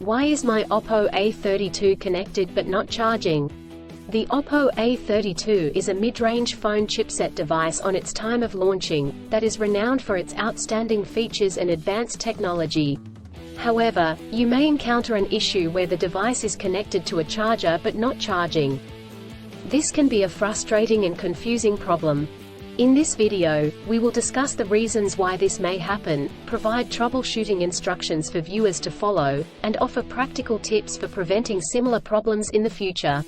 Why is my Oppo A32 connected but not charging? The Oppo A32 is a mid-range phone chipset device on its time of launching, that is renowned for its outstanding features and advanced technology. However, you may encounter an issue where the device is connected to a charger but not charging. This can be a frustrating and confusing problem. In this video, we will discuss the reasons why this may happen, provide troubleshooting instructions for viewers to follow, and offer practical tips for preventing similar problems in the future.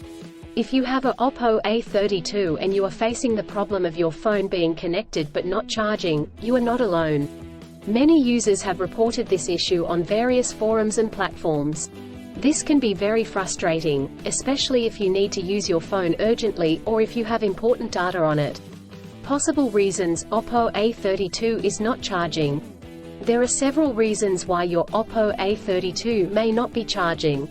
If you have a Oppo A32 and you are facing the problem of your phone being connected but not charging, you are not alone. Many users have reported this issue on various forums and platforms. This can be very frustrating, especially if you need to use your phone urgently or if you have important data on it. Possible reasons Oppo A32 is not charging. There are several reasons why your Oppo A32 may not be charging.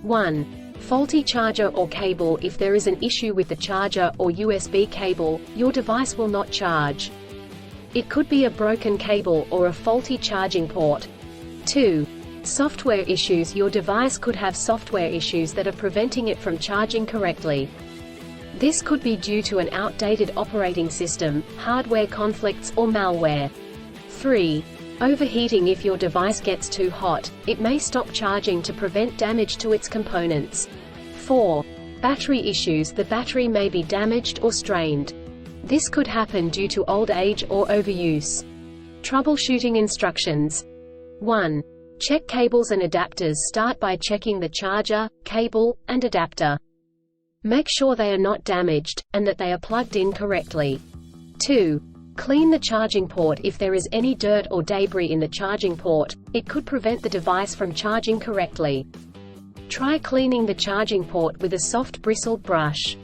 1. Faulty charger or cable. If there is an issue with the charger or USB cable, your device will not charge. It could be a broken cable or a faulty charging port. 2. Software issues. Your device could have software issues that are preventing it from charging correctly. This could be due to an outdated operating system, hardware conflicts, or malware. 3. Overheating. If your device gets too hot, it may stop charging to prevent damage to its components. 4. Battery issues. The battery may be damaged or strained. This could happen due to old age or overuse. Troubleshooting instructions. 1. Check cables and adapters. Start by checking the charger, cable, and adapter. Make sure they are not damaged, and that they are plugged in correctly. 2. Clean the charging port. If there is any dirt or debris in the charging port, it could prevent the device from charging correctly. Try cleaning the charging port with a soft bristled brush.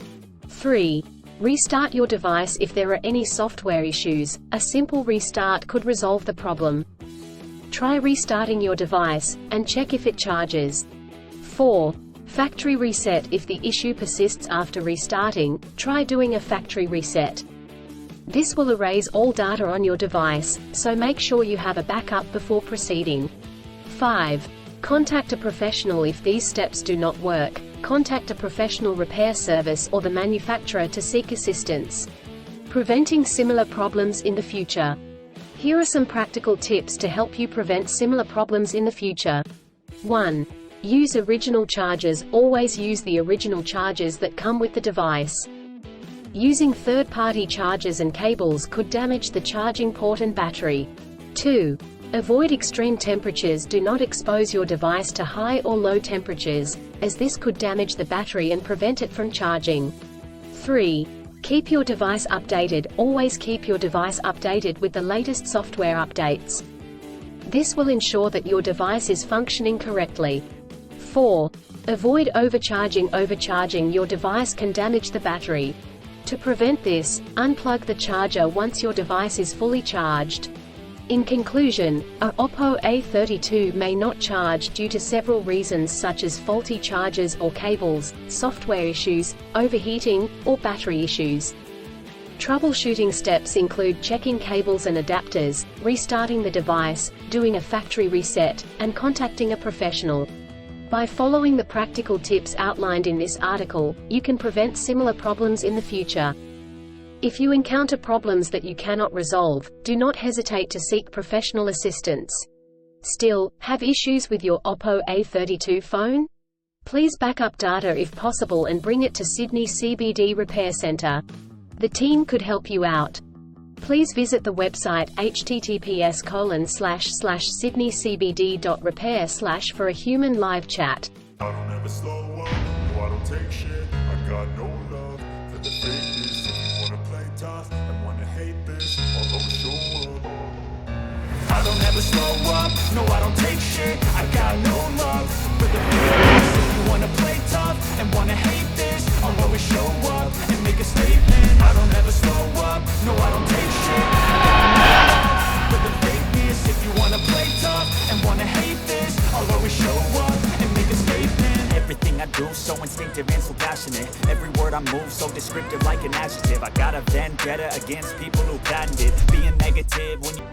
3. Restart your device. If there are any software issues, a simple restart could resolve the problem. Try restarting your device, and check if it charges. 4. Factory reset. If the issue persists after restarting, try doing a factory reset. This will erase all data on your device, so make sure you have a backup before proceeding. 5. Contact a professional. If these steps do not work, contact a professional repair service or the manufacturer to seek assistance. Preventing similar problems in the future. Here are some practical tips to help you prevent similar problems in the future. 1. Use original chargers. Always use the original chargers that come with the device. Using third-party chargers and cables could damage the charging port and battery. 2. Avoid extreme temperatures. Do not expose your device to high or low temperatures, as this could damage the battery and prevent it from charging. 3. Keep your device updated. Always keep your device updated with the latest software updates. This will ensure that your device is functioning correctly. 4. Avoid overcharging. Overcharging your device can damage the battery. To prevent this, unplug the charger once your device is fully charged. In conclusion, a Oppo A32 may not charge due to several reasons such as faulty chargers or cables, software issues, overheating, or battery issues. Troubleshooting steps include checking cables and adapters, restarting the device, doing a factory reset, and contacting a professional. By following the practical tips outlined in this article, you can prevent similar problems in the future. If you encounter problems that you cannot resolve, do not hesitate to seek professional assistance. Still, have issues with your Oppo A32 phone? Please back up data if possible and bring it to Sydney CBD Repair Centre. The team could help you out. Please visit the website https://sydneycbd.repair/ for a human live chat. I don't ever slow up, no I don't take shit. I got no love for the fakeness. If you wanna play tough and wanna hate this, I'll always show up. I don't ever slow up, no I don't take shit. I got no love for the fakeness. If you wanna play tough and wanna hate this, I'll always show up and make a statement. I don't ever slow up, no I don't take shit. For the fakeness, if you wanna play tough and wanna hate this, I'll always show up and make a statement. Everything I do so instinctive and so passionate. Every word I move so descriptive like an adjective. I got a vendetta against people who patented being negative when you